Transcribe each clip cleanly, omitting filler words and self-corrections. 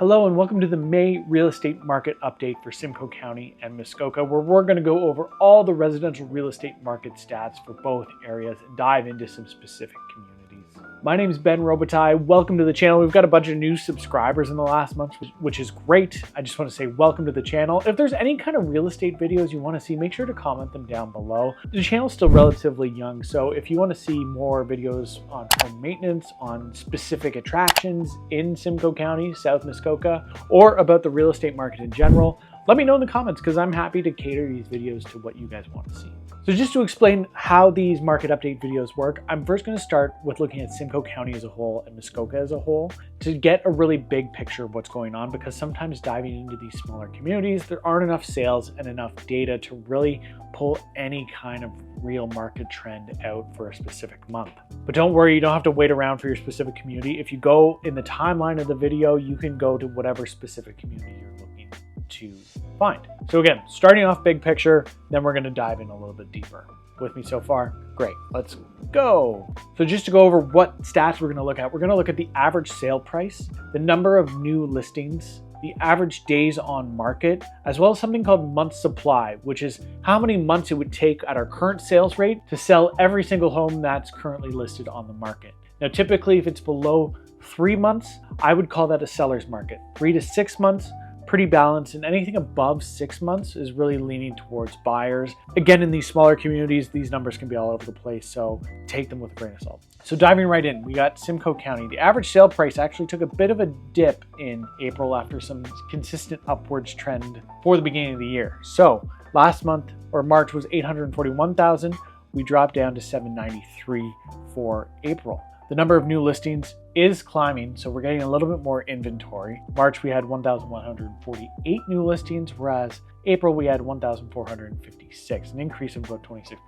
Hello and welcome to the May real estate market update for Simcoe County and Muskoka, where we're going to go over all the residential real estate market stats for both areas and dive into some specific communities. My name is Ben Robitaille. Welcome to the channel. We've got a bunch of new subscribers in the last month, which is great. I just want to say welcome to the channel. If there's any kind of real estate videos you want to see, make sure to comment them down below. The channel's still relatively young, so if you want to see more videos on home maintenance, on specific attractions in Simcoe County, South Muskoka, or about the real estate market in general, let me know in the comments because I'm happy to cater these videos to what you guys want to see. So just to explain how these market update videos work, I'm first going to start with looking at Simcoe County as a whole and Muskoka as a whole to get a really big picture of what's going on, because sometimes diving into these smaller communities, there aren't enough sales and enough data to really pull any kind of real market trend out for a specific month. But don't worry, you don't have to wait around for your specific community. If you go in the timeline of the video, you can go to whatever specific community you're looking to find. So again, starting off big picture, then we're going to dive in a little bit deeper. With me so far? Great, let's go. So just to go over what stats we're going to look at, we're going to look at the average sale price, the number of new listings, the average days on market, as well as something called month supply, which is how many months it would take at our current sales rate to sell every single home that's currently listed on the market. Now, typically, if it's below 3 months, I would call that a seller's market. 3 to 6 months, pretty balanced, and anything above 6 months is really leaning towards buyers. Again, in these smaller communities, these numbers can be all over the place, so take them with a grain of salt. So diving right in, we got Simcoe County. The average sale price actually took a bit of a dip in April after some consistent upwards trend for the beginning of the year. So last month, or March, was 841,000. We dropped down to 793 for April. The number of new listings is climbing, so we're getting a little bit more inventory. March, we had 1,148 new listings, whereas April, we had 1,456, an increase of about 26%.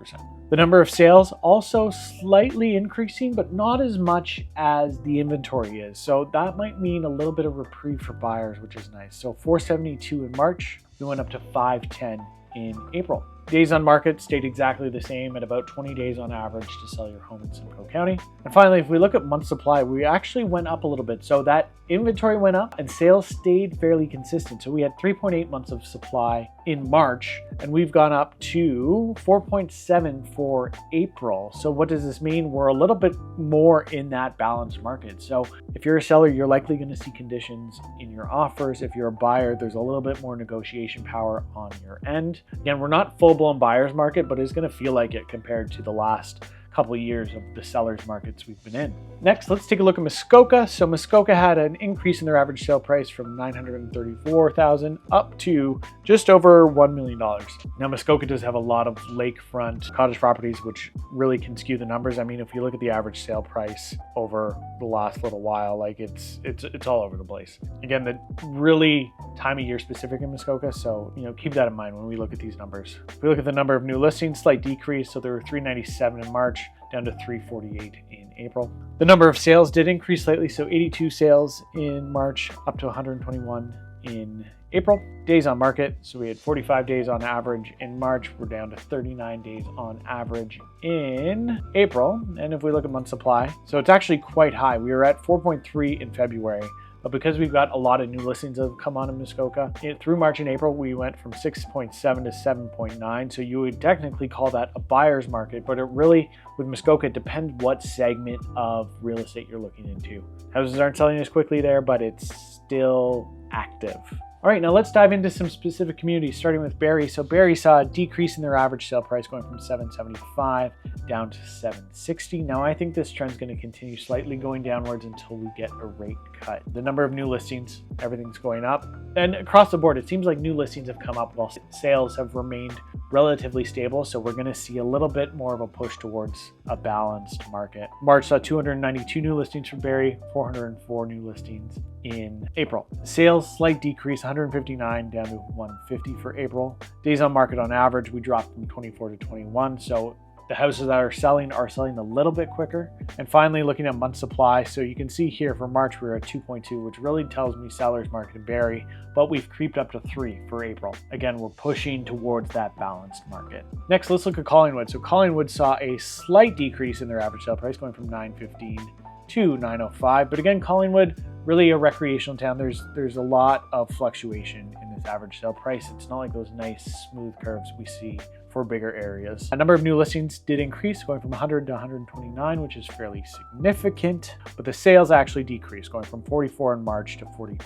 The number of sales also slightly increasing, but not as much as the inventory is. So that might mean a little bit of reprieve for buyers, which is nice. So 472 in March, we went up to 510 in April. Days on market stayed exactly the same at about 20 days on average to sell your home in Simcoe County. And finally, if we look at month supply, we actually went up a little bit. So that inventory went up and sales stayed fairly consistent. So we had 3.8 months of supply in March, and we've gone up to 4.7 for April. So what does this mean? We're a little bit more in that balanced market. So if you're a seller, you're likely going to see conditions in your offers. If you're a buyer, there's a little bit more negotiation power on your end. Again, we're not full-blown buyer's market, but it's going to feel like it compared to the last couple of years of the seller's markets we've been in. Next, let's take a look at Muskoka. So Muskoka had an increase in their average sale price from $934,000 up to just over $1 million. Now, Muskoka does have a lot of lakefront cottage properties, which really can skew the numbers. I mean, if you look at the average sale price over the last little while, like it's all over the place. Again, the really time of year specific in Muskoka, so keep that in mind when we look at these numbers. If we look at the number of new listings, slight decrease. So there were 397 in March, down to 348 in April. The number of sales did increase slightly, so 82 sales in March, up to 121 in April. Days on market, so we had 45 days on average in March. We're down to 39 days on average in April. And if we look at month supply, so it's actually quite high. We were at 4.3 in February. But because we've got a lot of new listings that have come on in Muskoka, through March and April, we went from 6.7 to 7.9. So you would technically call that a buyer's market, but it really, with Muskoka, it depends what segment of real estate you're looking into. Houses aren't selling as quickly there, but it's still active. All right, now let's dive into some specific communities, starting with Barrie. So Barrie saw a decrease in their average sale price going from $775 down to $760. Now I think this trend's going to continue slightly going downwards until we get a rate cut. The number of new listings, everything's going up. And across the board, it seems like new listings have come up while sales have remained relatively stable. So we're going to see a little bit more of a push towards a balanced market. March saw 292 new listings for Barrie, 404 new listings in April. Sales, slight decrease, 159 down to 150 for April. Days on market on average, we dropped from 24 to 21. So the houses that are selling a little bit quicker. And finally, looking at month supply. So you can see here for March, we were at 2.2, which really tells me seller's market in Barrie, but we've creeped up to 3 for April. Again, we're pushing towards that balanced market. Next, let's look at Collingwood. So Collingwood saw a slight decrease in their average sale price going from $915 to 905. But again, Collingwood, really a recreational town. There's a lot of fluctuation in this average sale price. It's not like those nice smooth curves we see for bigger areas. A number of new listings did increase, going from 100 to 129, which is fairly significant, but the sales actually decreased, going from 44 in March to 42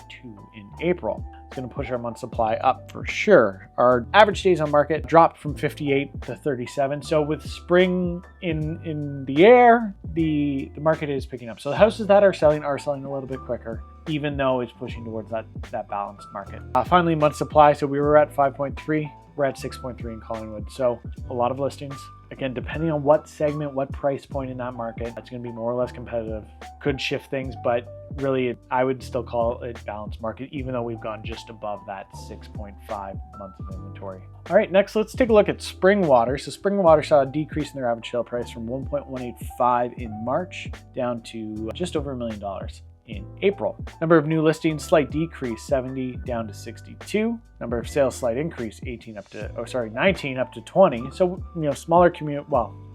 in April. It's going to push our month supply up for sure. Our average days on market dropped from 58 to 37. So with spring in the air, the market is picking up. So the houses that are selling a little bit quicker, even though it's pushing towards that balanced market. Finally, month supply. So we were at 5.3. We're at 6.3 in Collingwood. So a lot of listings. Again, depending on what segment, what price point in that market, it's going to be more or less competitive. Could shift things, but really, I would still call it balanced market, even though we've gone just above that 6.5 months of inventory. All right, next, let's take a look at Springwater. So Springwater saw a decrease in their average sale price from 1.185 in March down to just over $1 million in April. Number of new listings, slight decrease, 70 down to 62. Number of sales, slight increase, 19 up to 20. So, smaller community,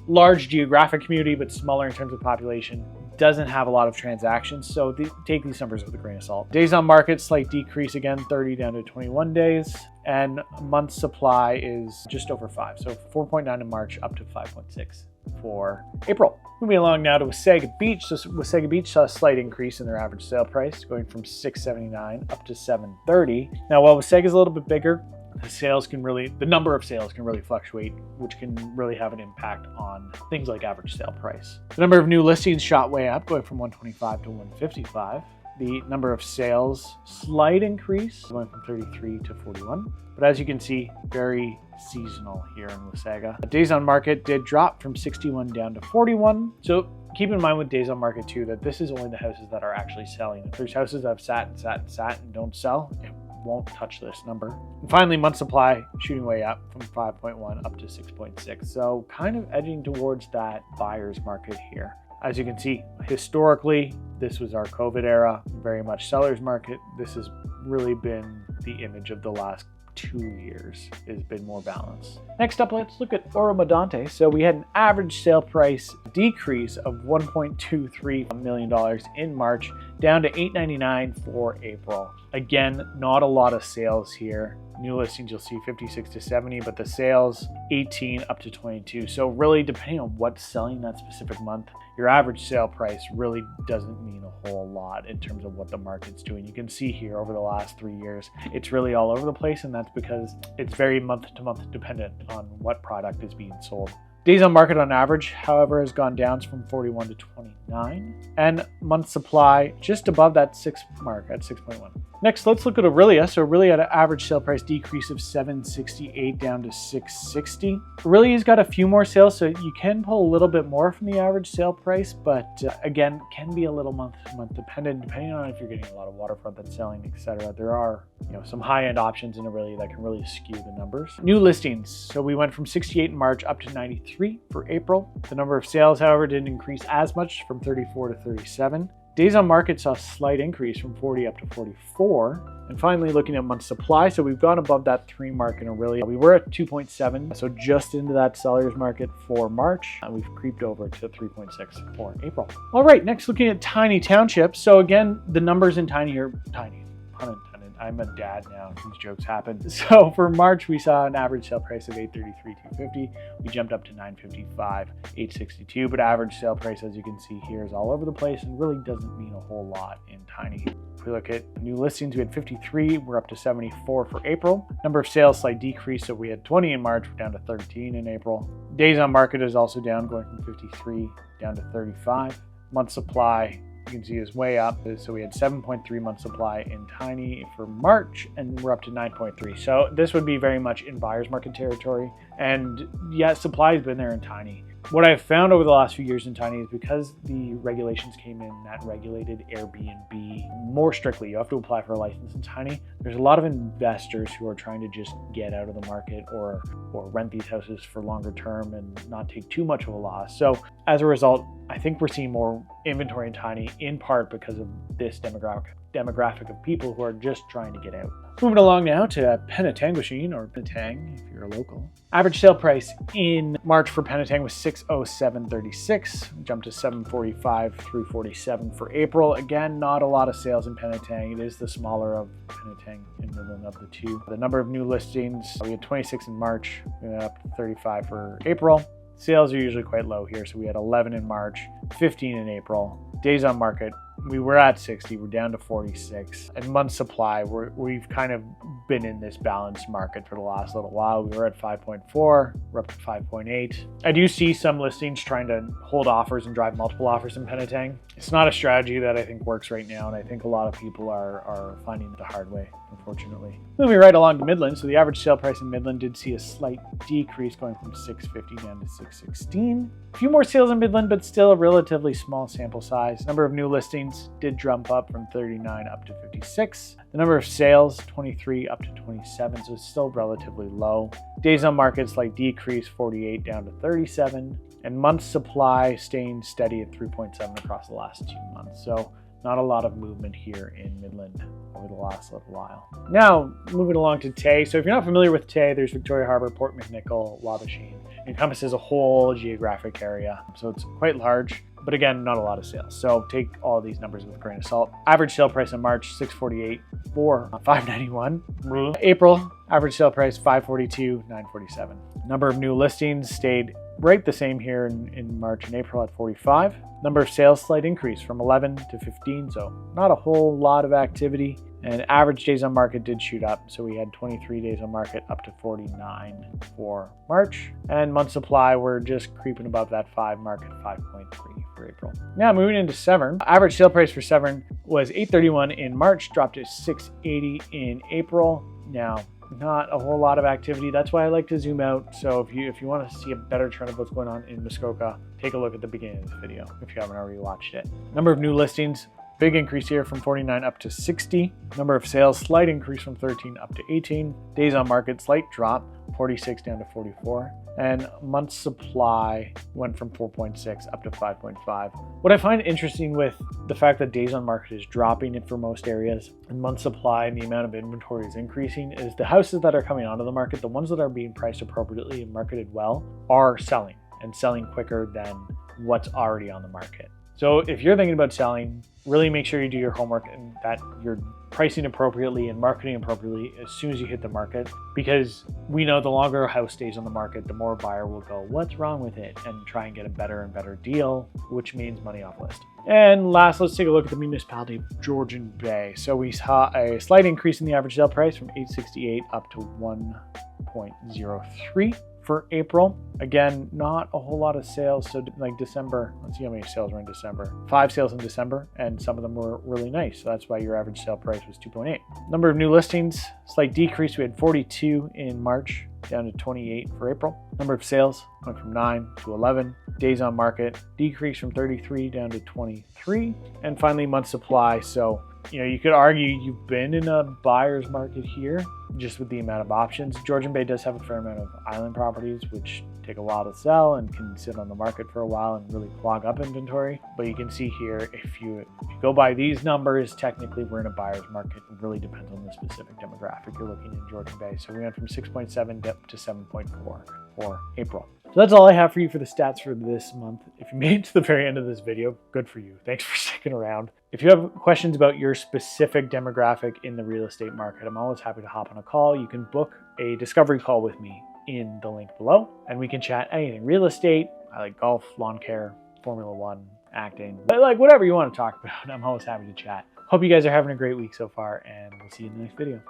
large geographic community, but smaller in terms of population. Doesn't have a lot of transactions, so take these numbers with a grain of salt. Days on market, slight decrease again, 30 down to 21 days. And month supply is just over 5. So 4.9 in March up to 5.6 for April. Moving along now to Wasaga Beach. So Wasaga Beach saw a slight increase in their average sale price, going from $679 up to $730. Now, while Wasaga is a little bit bigger, the number of sales can really fluctuate, which can really have an impact on things like average sale price. The number of new listings shot way up, going from 125 to 155. The number of sales, slight increase, going from 33 to 41. But as you can see, very seasonal here in Wasaga. Days on market did drop from 61 down to 41. So keep in mind with days on market too, that this is only the houses that are actually selling. If there's houses that have sat and don't sell, it won't touch this number. And finally, month supply shooting way up from 5.1 up to 6.6. So kind of edging towards that buyer's market here. As you can see, historically, this was our COVID era, very much seller's market. This has really been the image of the last 2 years, has been more balanced. Next up, let's look at Robitaille. So we had an average sale price decrease of $1.23 million in March, down to $899 for April. Again, not a lot of sales here. New listings, you'll see 56 to 70, but the sales 18 up to 22. So really, depending on what's selling that specific month, your average sale price really doesn't mean a whole lot in terms of what the market's doing. You can see here over the last 3 years, it's really all over the place, and that's because it's very month to month dependent on what product is being sold. Days on market on average, however, has gone down from 41 to 29, and month supply just above that 6 mark at 6.1. Next, let's look at Aurelia. So Aurelia had an average sale price decrease of $768 down to $660. Aurelia's got a few more sales, so you can pull a little bit more from the average sale price, but again, can be a little month to month dependent, depending on if you're getting a lot of waterfront that's selling, etc. There are some high-end options in Aurelia that can really skew the numbers. New listings. So we went from 68 in March up to 93 for April. The number of sales, however, didn't increase as much, from 34 to 37. Days on market saw a slight increase from 40 up to 44. And finally, looking at month supply, so we've gone above that 3 mark in Aurelia. We were at 2.7, so just into that seller's market for March, and we've creeped over to 3.6 for April. All right, next looking at tiny townships. So again, the numbers in tiny are tiny, pun intended. I'm a dad now, these jokes happen. So for March, we saw an average sale price of $833,250. We jumped up to $955, $862, but average sale price, as you can see here, is all over the place and really doesn't mean a whole lot in tiny. If we look at new listings, we had 53, we're up to 74 for April. Number of sales, slight decrease, so we had 20 in March, we're down to 13 in April. Days on market is also down, going from 53 down to 35. Month supply, you can see is way up. So we had 7.3 month supply in tiny for March, and we're up to 9.3. So this would be very much in buyer's market territory. And yeah, supply has been there in tiny. What I've found over the last few years in tiny is because the regulations came in that regulated Airbnb more strictly, you have to apply for a license in tiny. There's a lot of investors who are trying to just get out of the market or rent these houses for longer term and not take too much of a loss. So as a result, I think we're seeing more inventory in tiny, in part because of this demographic of people who are just trying to get out. Moving along now to Penetanguishene, or Penetang if you're local. Average sale price in March for Penetang was $607.36, jumped to $745 through $47 for April. Again, not a lot of sales in Penetang. It is the smaller of Penetang and Midland of the two. The number of new listings, we had 26 in March, we went up to 35 for April. Sales are usually quite low here, so we had 11 in March, 15 in April. Days on market, we were at 60, we're down to 46. And month supply, we've kind of been in this balanced market for the last little while. We were at 5.4, we're up to 5.8. I do see some listings trying to hold offers and drive multiple offers in Penetang. It's not a strategy that I think works right now, and I think a lot of people are finding it the hard way, unfortunately. Moving right along to Midland, so the average sale price in Midland did see a slight decrease going from $650 down to $616. A few more sales in Midland, but still a relatively small sample size. Number of new listings did jump up from 39 up to 56. The number of sales, 23 up to 27, so it's still relatively low. Days on market, slight decrease, 48 down to 37. And month supply staying steady at 3.7 across the last 2 months. So not a lot of movement here in Midland over the last little while. Now, moving along to Tay. So if you're not familiar with Tay, there's Victoria Harbour, Port McNicoll, Robitaille. It encompasses a whole geographic area. So it's quite large, but again, not a lot of sales. So take all of these numbers with a grain of salt. Average sale price in March, $648 for $591. April, average sale price, $542, $947. Number of new listings stayed right the same here in March and April at 45. Number of sales, slight increase from 11 to 15, so not a whole lot of activity. And average days on market did shoot up, so we had 23 days on market up to 49 for March. And month supply, we're just creeping above that 5 mark at 5.3 for April. Now moving into Severn, average sale price for Severn was $831 in March, dropped to $680 in April. Now, not a whole lot of activity. That's why I like to zoom out. So if you want to see a better trend of what's going on in Muskoka, take a look at the beginning of this video if you haven't already watched it. Number of new listings, big increase here from 49 up to 60. Number of sales, slight increase from 13 up to 18. Days on market, slight drop, 46 down to 44. And month supply went from 4.6 up to 5.5. What I find interesting with the fact that days on market is dropping it for most areas and month supply and the amount of inventory is increasing is the houses that are coming onto the market, the ones that are being priced appropriately and marketed well, are selling and selling quicker than what's already on the market. So if you're thinking about selling, really make sure you do your homework and that you're pricing appropriately and marketing appropriately as soon as you hit the market, because we know the longer a house stays on the market, the more a buyer will go, what's wrong with it? And try and get a better and better deal, which means money off list. And last, let's take a look at the municipality of Georgian Bay. So we saw a slight increase in the average sale price from $868 up to $1.03 for April. Again, not a whole lot of sales. So like December, let's see how many sales were in December. 5 sales in December, and some of them were really nice. So that's why your average sale price was 2.8. Number of new listings, slight decrease. We had 42 in March, down to 28 for April. Number of sales went from 9 to 11. Days on market decreased from 33 down to 23. And finally, month supply. So, you could argue you've been in a buyer's market here just with the amount of options. Georgian Bay does have a fair amount of island properties, which take a while to sell and can sit on the market for a while and really clog up inventory. But you can see here, if you go by these numbers, technically we're in a buyer's market. It really depends on the specific demographic you're looking in Georgian Bay. So we went from 6.7 up to 7.4 for April. So that's all I have for you for the stats for this month. If you made it to the very end of this video, good for you. Thanks for sticking around. If you have questions about your specific demographic in the real estate market, I'm always happy to hop on a call. You can book a discovery call with me in the link below, and we can chat anything real estate. I like golf, lawn care, Formula One, acting, but like whatever you want to talk about, I'm always happy to chat. Hope you guys are having a great week so far, and we'll see you in the next video.